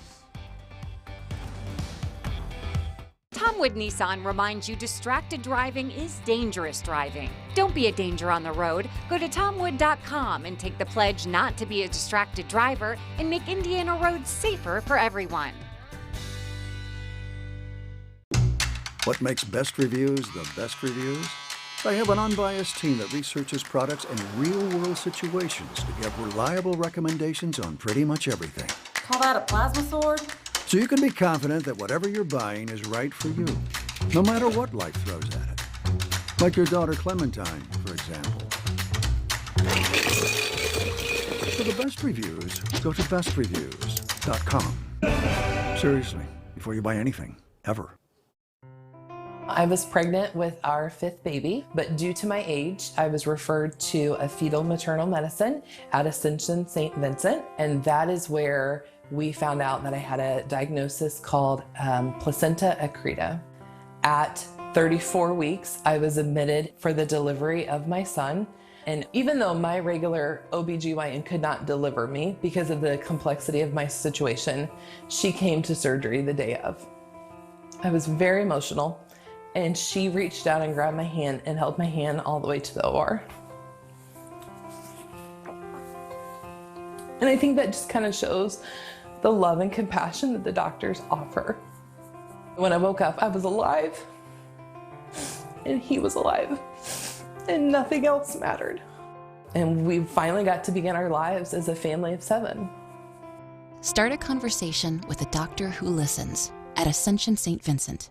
Tom Wood Nissan reminds you distracted driving is dangerous driving. Don't be a danger on the road. Go to tomwood.com and take the pledge not to be a distracted driver and make Indiana roads safer for everyone. What makes best reviews the best reviews? They have an unbiased team that researches products in real-world situations to give reliable recommendations on pretty much everything. Call that a plasma sword? So you can be confident that whatever you're buying is right for you, no matter what life throws at it. Like your daughter Clementine, for example. For the best reviews, go to bestreviews.com. Seriously, before you buy anything, ever. I was pregnant with our 5th baby, but due to my age, I was referred to a fetal maternal medicine at Ascension St. Vincent, and that is where we found out that I had a diagnosis called placenta accreta. At 34 weeks, I was admitted for the delivery of my son. And even though my regular OBGYN could not deliver me because of the complexity of my situation, she came to surgery the day of. I was very emotional, and she reached out and grabbed my hand and held my hand all the way to the OR. And I think that just kind of shows the love and compassion that the doctors offer. When I woke up, I was alive, and he was alive, and nothing else mattered. And we finally got to begin our lives as a family of 7. Start a conversation with a doctor who listens at Ascension St. Vincent.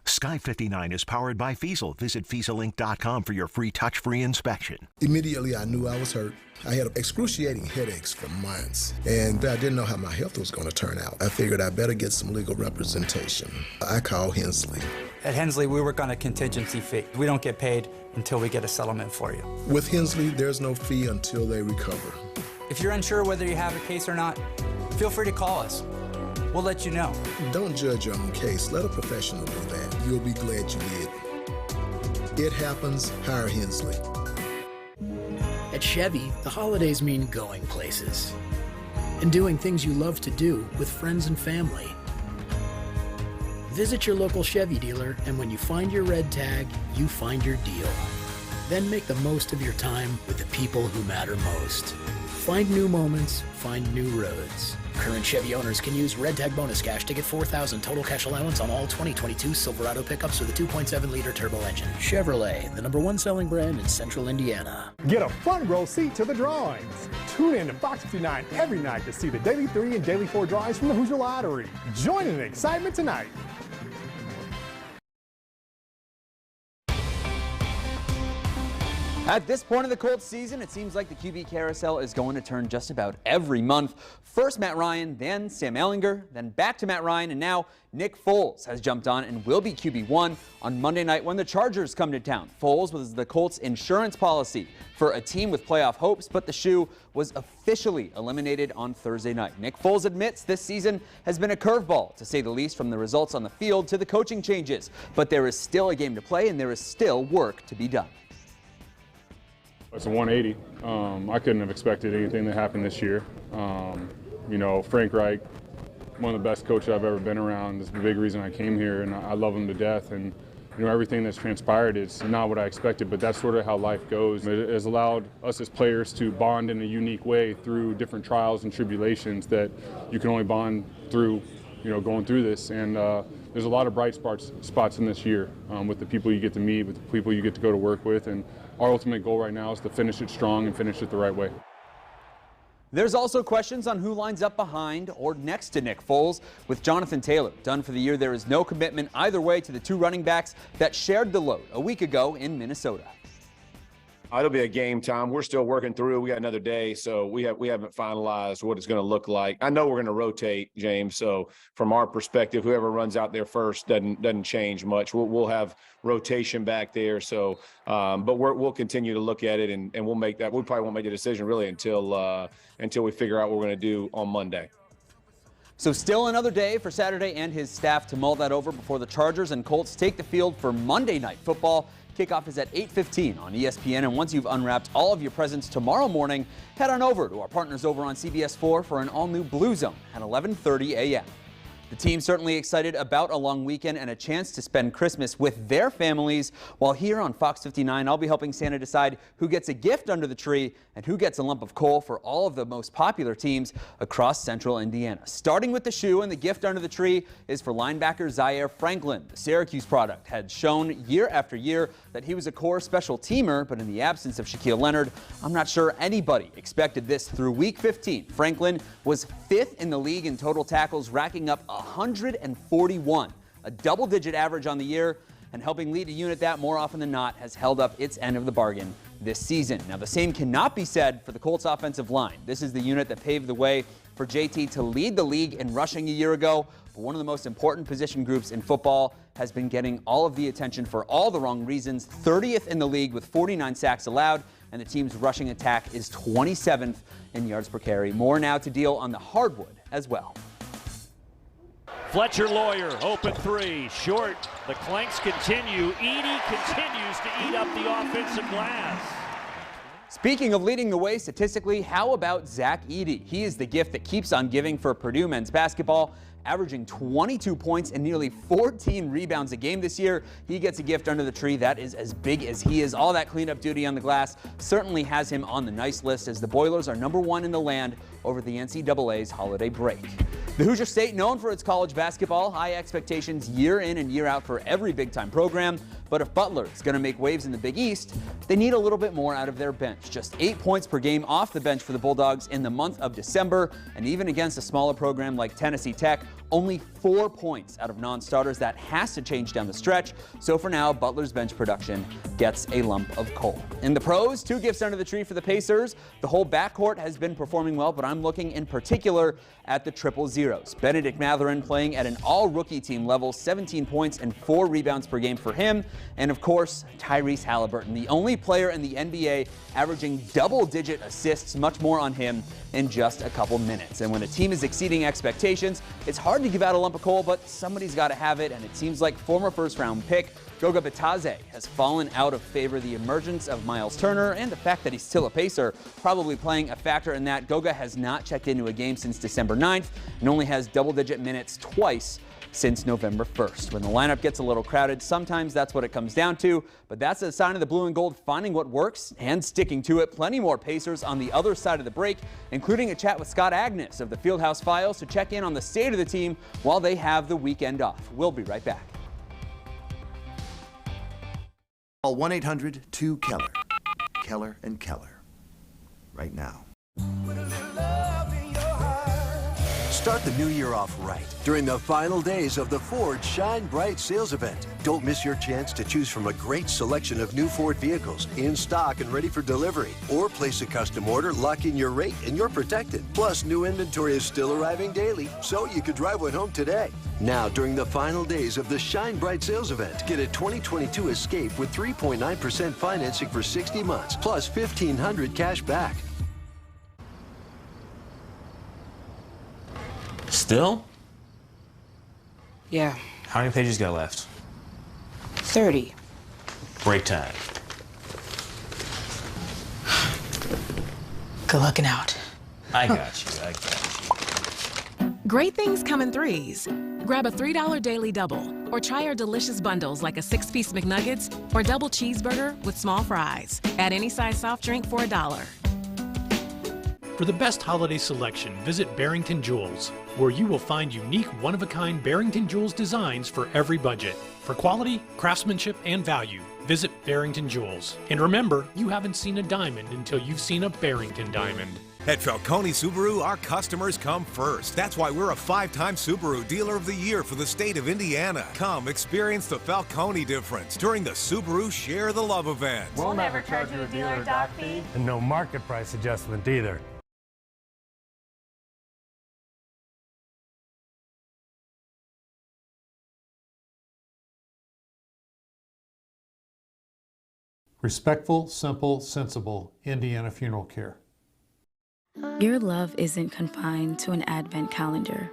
Sky 59 is powered by Fiesel. Visit FieselInc.com for your free touch-free inspection. Immediately, I knew I was hurt. I had excruciating headaches for months, and I didn't know how my health was going to turn out. I figured I better get some legal representation. I called Hensley. At Hensley, we work on a contingency fee. We don't get paid until we get a settlement for you. With Hensley, there's no fee until they recover. If you're unsure whether you have a case or not, feel free to call us. We'll let you know. Don't judge your own case. Let a professional do that. You'll be glad you did. It happens. Hire Hensley. At Chevy, the holidays mean going places and doing things you love to do with friends and family. Visit your local Chevy dealer, and when you find your red tag, you find your deal. Then make the most of your time with the people who matter most. Find new moments, find new roads. Current Chevy owners can use Red Tag Bonus Cash to get $4,000 total cash allowance on all 2022 Silverado pickups with a 2.7-liter turbo engine. Chevrolet, the #1 selling brand in Central Indiana. Get a front row seat to the drawings. Tune in to Fox 59 every night to see the Daily 3 and Daily 4 drawings from the Hoosier Lottery. Join in the excitement tonight. At this point of the Colts season, it seems like the QB carousel is going to turn just about every month. First Matt Ryan, then Sam Ehlinger, then back to Matt Ryan, and now Nick Foles has jumped on and will be QB1 on Monday night when the Chargers come to town. Foles was the Colts' insurance policy for a team with playoff hopes, but the shoe was officially eliminated on Thursday night. Nick Foles admits this season has been a curveball, to say the least, from the results on the field to the coaching changes. But there is still a game to play, and there is still work to be done. It's a 180. I couldn't have expected anything to happen this year. Frank Reich, one of the best coaches I've ever been around, is the big reason I came here, and I love him to death. And everything that's transpired is not what I expected, but that's sort of how life goes. It has allowed us as players to bond in a unique way through different trials and tribulations that you can only bond through, going through this. And there's a lot of bright spots in this year with the people you get to meet, with the people you get to go to work with, and our ultimate goal right now is to finish it strong and finish it the right way. There's also questions on who lines up behind or next to Nick Foles. With Jonathan Taylor done for the year, there is no commitment either way to the two running backs that shared the load a week ago in Minnesota. It'll be a game time. We're still working through. We got another day, so we haven't finalized what it's going to look like. I know we're going to rotate, James. So from our perspective, whoever runs out there first doesn't change much. We'll have rotation back there. So, but we'll continue to look at it, and we'll make that. We probably won't make the decision really until we figure out what we're going to do on Monday. So still another day for Saturday and his staff to mull that over before the Chargers and Colts take the field for Monday Night Football. Kickoff is at 8:15 on ESPN, and once you've unwrapped all of your presents tomorrow morning, head on over to our partners over on CBS 4 for an all-new Blue Zone at 11:30 a.m. The team's certainly excited about a long weekend and a chance to spend Christmas with their families, while here on Fox 59, I'll be helping Santa decide who gets a gift under the tree and who gets a lump of coal for all of the most popular teams across central Indiana. Starting with the shoe, and the gift under the tree is for linebacker Zaire Franklin. The Syracuse product had shown year after year that he was a core special teamer, but in the absence of Shaquille Leonard, I'm not sure anybody expected this. Through week 15, Franklin was 5th in the league in total tackles, racking up 141, a double-digit average on the year, and helping lead a unit that more often than not has held up its end of the bargain this season. Now, the same cannot be said for the Colts offensive line. This is the unit that paved the way for JT to lead the league in rushing a year ago, but one of the most important position groups in football has been getting all of the attention for all the wrong reasons. 30th in the league with 49 sacks allowed, and the team's rushing attack is 27th in yards per carry. More now to deal on the hardwood as well. Fletcher Lawyer, open three, short. The clanks continue. Edey continues to eat up the offensive glass. Speaking of leading the way statistically, how about Zach Edey? He is the gift that keeps on giving for Purdue men's basketball, averaging 22 points and nearly 14 rebounds a game this year. He gets a gift under the tree that is as big as he is. All that cleanup duty on the glass certainly has him on the nice list, as the Boilers are #1 in the land over the NCAA's holiday break. The Hoosier State, known for its college basketball, high expectations year in and year out for every big-time program. But if Butler is going to make waves in the Big East, they need a little bit more out of their bench. Just 8 points per game off the bench for the Bulldogs in the month of December. And even against a smaller program like Tennessee Tech, only 4 points out of non-starters. That has to change down the stretch. So for now, Butler's bench production gets a lump of coal. In the pros, 2 gifts under the tree for the Pacers. The whole backcourt has been performing well, but I'm looking in particular at the triple zeros. Benedict Mathurin playing at an all-rookie team level, 17 points and 4 rebounds per game for him. And of course, Tyrese Halliburton, the only player in the NBA averaging double-digit assists. Much more on him in just a couple minutes. And when a team is exceeding expectations, it's hard to give out a lump of coal, but somebody's got to have it, and it seems like former first-round pick Goga Bitadze has fallen out of favor. The emergence of Miles Turner and the fact that he's still a Pacer probably playing a factor in that. Goga has not checked into a game since December 9th and only has double-digit minutes twice since November 1st. When the lineup gets a little crowded, sometimes that's what it comes down to, but that's a sign of the blue and gold finding what works and sticking to it. Plenty more Pacers on the other side of the break, including a chat with Scott Agnes of the Fieldhouse Files to check in on the state of the team while they have the weekend off. We'll be right back. Call 1-800-2-KELLER. Keller and Keller. Right now. Start the new year off right during the final days of the Ford Shine Bright sales event. Don't miss your chance to choose from a great selection of new Ford vehicles in stock and ready for delivery. Or place a custom order, lock in your rate, and you're protected. Plus, new inventory is still arriving daily, so you could drive one home today. Now, during the final days of the Shine Bright sales event, get a 2022 Escape with 3.9% financing for 60 months, plus $1,500 cash back. Still? Yeah. How many pages got left? 30. Break time. Good looking out. I got you. Great things come in threes. Grab a $3 daily double or try our delicious bundles like a 6-piece McNuggets or double cheeseburger with small fries. Add any size soft drink for $1. For the best holiday selection, visit Barrington Jewels, where you will find unique, one-of-a-kind Barrington Jewels designs for every budget. For quality, craftsmanship, and value, visit Barrington Jewels. And remember, you haven't seen a diamond until you've seen a Barrington diamond. At Falcone Subaru, our customers come first. That's why we're a 5-time Subaru Dealer of the Year for the state of Indiana. Come experience the Falcone difference during the Subaru Share the Love event. We'll never charge you a dealer dock fee. And no market price adjustment either. Respectful, simple, sensible Indiana funeral care. Your love isn't confined to an advent calendar.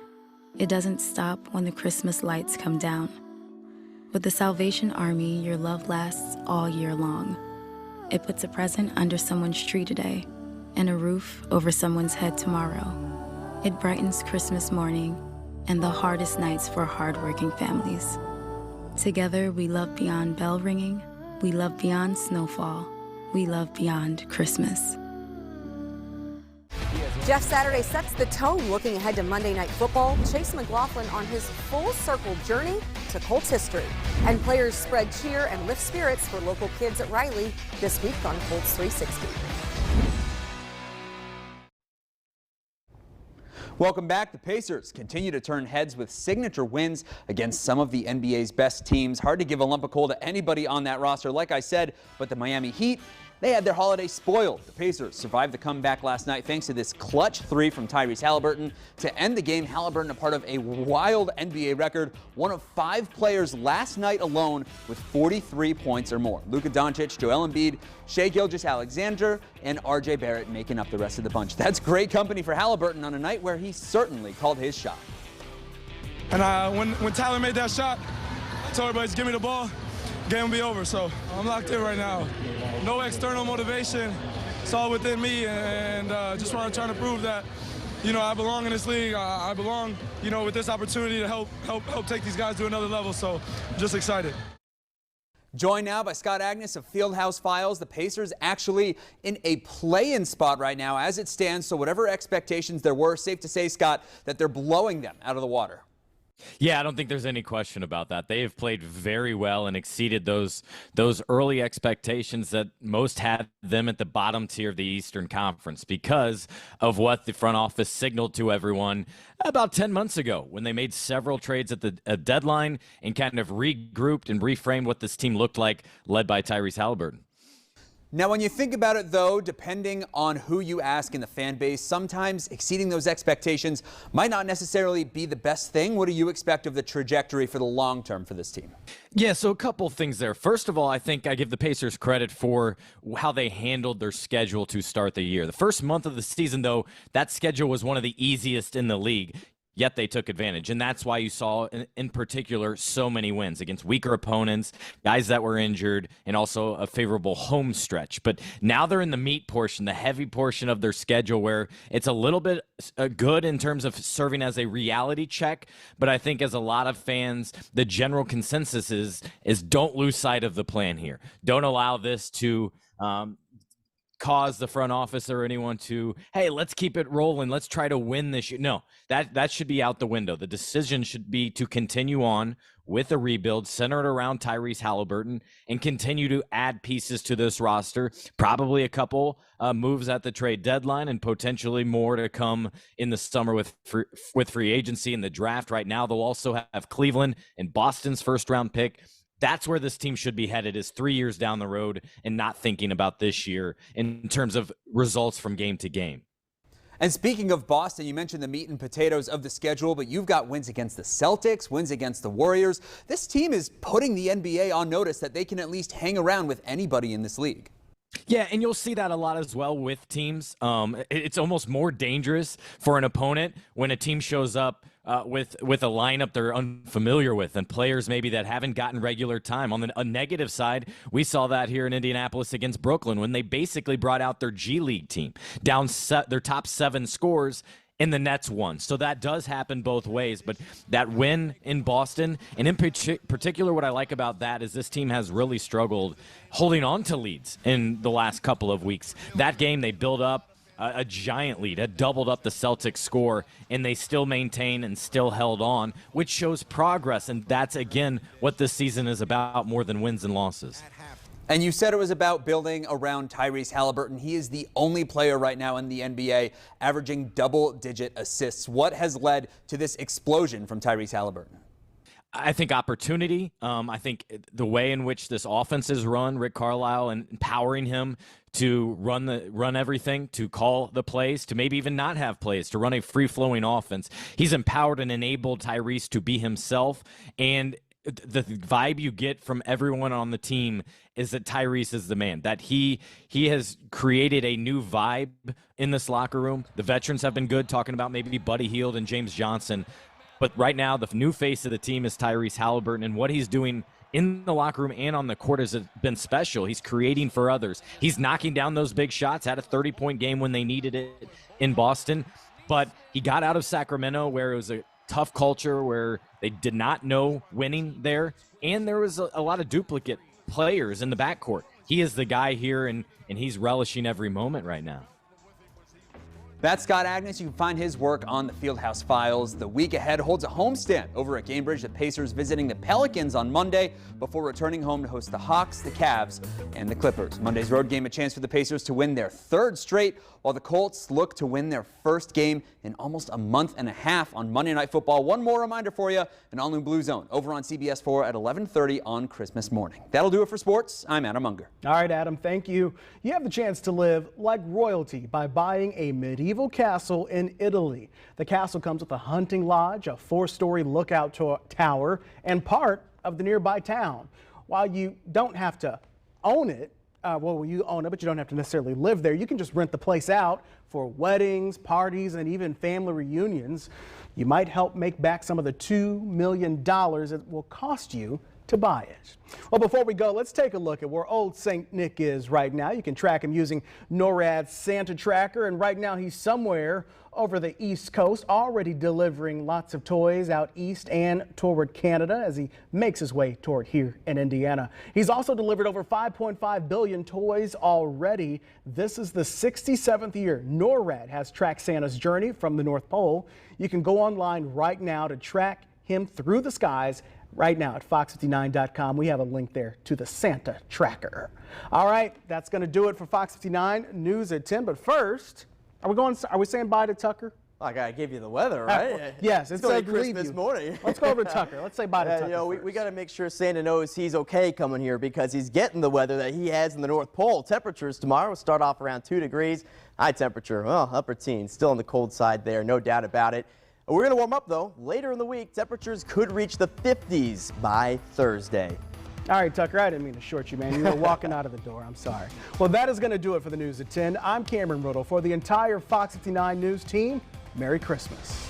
It doesn't stop when the Christmas lights come down. With the Salvation Army, your love lasts all year long. It puts a present under someone's tree today and a roof over someone's head tomorrow. It brightens Christmas morning and the hardest nights for hardworking families. Together, we love beyond bell ringing. We love beyond snowfall. We love beyond Christmas. Jeff Saturday sets the tone looking ahead to Monday Night Football. Chase McLaughlin on his full circle journey to Colts history. And players spread cheer and lift spirits for local kids at Ridle this week on Colts 360. Welcome back. The Pacers continue to turn heads with signature wins against some of the NBA's best teams. Hard to give a lump of coal to anybody on that roster, like I said, but the Miami Heat, they had their holiday spoiled. The Pacers survived the comeback last night thanks to this clutch three from Tyrese Halliburton to end the game. Halliburton, a part of a wild NBA record, one of 5 players last night alone with 43 points or more. Luka Doncic, Joel Embiid, Shai Gilgeous-Alexander, and RJ Barrett making up the rest of the bunch. That's great company for Halliburton on a night where he certainly called his shot. And when Tyler made that shot, I told everybody, give me the ball. Game will be over, so I'm locked in right now. No external motivation. It's all within me, and just want to try to prove that, you know, I belong in this league. I belong, you know, with this opportunity to help take these guys to another level. So I'm just excited. Joined now by Scott Agnes of Fieldhouse Files. The Pacers actually in a play-in spot right now as it stands. So whatever expectations there were, safe to say, Scott, that they're blowing them out of the water. Yeah, I don't think there's any question about that. They have played very well and exceeded those early expectations that most had them at the bottom tier of the Eastern Conference because of what the front office signaled to everyone about 10 months ago when they made several trades at the deadline and kind of regrouped and reframed what this team looked like, led by Tyrese Halliburton. Now, when you think about it, though, depending on who you ask in the fan base, sometimes exceeding those expectations might not necessarily be the best thing. What do you expect of the trajectory for the long term for this team? Yeah, so a couple things there. First of all, I think I give the Pacers credit for how they handled their schedule to start the year. The first month of the season, though, that schedule was one of the easiest in the league. yet they took advantage. And that's why you saw, in particular, so many wins against weaker opponents, guys that were injured, and also a favorable home stretch. But now they're in the meat portion, the heavy portion of their schedule, where it's a little bit good in terms of serving as a reality check. But I think as a lot of fans, the general consensus is don't lose sight of the plan here. Don't allow this to cause the front office or anyone to, hey, let's keep it rolling. Let's try to win this year. No, that should be out the window. The decision should be to continue on with a rebuild centered around Tyrese Halliburton and continue to add pieces to this roster, probably a couple moves at the trade deadline and potentially more to come in the summer with free agency and the draft. Right now, they'll also have Cleveland and Boston's first-round pick. That's where this team should be headed, is 3 years down the road and not thinking about this year in terms of results from game to game. And speaking of Boston, you mentioned the meat and potatoes of the schedule, but you've got wins against the Celtics, wins against the Warriors. This team is putting the NBA on notice that they can at least hang around with anybody in this league. Yeah, and you'll see that a lot as well with teams. It's almost more dangerous for an opponent when a team shows up with a lineup they're unfamiliar with and players maybe that haven't gotten regular time. On a negative side, we saw that here in Indianapolis against Brooklyn when they basically brought out their G League team, down their top 7 scores, and the Nets won. So that does happen both ways. But that win in Boston, and in particular what I like about that is this team has really struggled holding on to leads in the last couple of weeks. That game, they built up a giant lead, had doubled up the Celtics score, and they still maintained and still held on, which shows progress. And that's, again, what this season is about more than wins and losses. And you said it was about building around Tyrese Halliburton. He is the only player right now in the NBA averaging double-digit assists. What has led to this explosion from Tyrese Halliburton? I think opportunity. I think the way in which this offense is run, Rick Carlisle, and empowering him to run everything, to call the plays, to maybe even not have plays, to run a free-flowing offense. He's empowered and enabled Tyrese to be himself, and the vibe you get from everyone on the team is that Tyrese is the man, that he has created a new vibe in this locker room. The veterans have been good, talking about maybe Buddy Hield and James Johnson. But right now, the new face of the team is Tyrese Halliburton, and what he's doing in the locker room and on the court has been special. He's creating for others. He's knocking down those big shots, had a 30-point game when they needed it in Boston. But he got out of Sacramento, where it was a tough culture, where they did not know winning there, and there was a lot of duplicate players in the backcourt. He is the guy here, and he's relishing every moment right now. That's Scott Agnes. You can find his work on the Fieldhouse Files. The week ahead holds a homestand over at Cambridge. The Pacers visiting the Pelicans on Monday before returning home to host the Hawks, the Cavs, and the Clippers. Monday's road game, a chance for the Pacers to win their 3rd straight, while the Colts look to win their 1st game in almost a month and a half on Monday Night Football. One more reminder for you, an all-new Blue Zone over on CBS 4 at 11:30 on Christmas morning. That'll do it for sports. I'm Adam Unger. All right, Adam, thank you. You have the chance to live like royalty by buying a medieval castle in Italy. The castle comes with a hunting lodge, a 4-story lookout tower, and part of the nearby town. While you don't have to own it, you own it, but you don't have to necessarily live there. You can just rent the place out for weddings, parties, and even family reunions. You might help make back some of the $2 million it will cost you to buy it. Well, before we go, let's take a look at where old St. Nick is right now. You can track him using NORAD's Santa Tracker, and right now he's somewhere over the East Coast, already delivering lots of toys out east and toward Canada as he makes his way toward here in Indiana. He's also delivered over 5.5 billion toys already. This is the 67th year NORAD has tracked Santa's journey from the North Pole. You can go online right now to track him through the skies. Right now at FOX59.com, we have a link there to the Santa Tracker. All right, that's going to do it for Fox 59 News at 10. But first, are we saying bye to Tucker? I gotta give you the weather, right? Yes, it's like Christmas morning. Let's go over to Tucker. Let's say bye to Tucker. You know, we got to make sure Santa knows he's okay coming here because he's getting the weather that he has in the North Pole. Temperatures tomorrow will start off around 2 degrees. High temperature, well, upper teens, still on the cold side there, no doubt about it. We're going to warm up, though. Later in the week, temperatures could reach the 50s by Thursday. All right, Tucker, I didn't mean to short you, man. You were walking out of the door. I'm sorry. Well, that is going to do it for the News at 10. I'm Cameron Ridle. For the entire Fox 59 News team, Merry Christmas.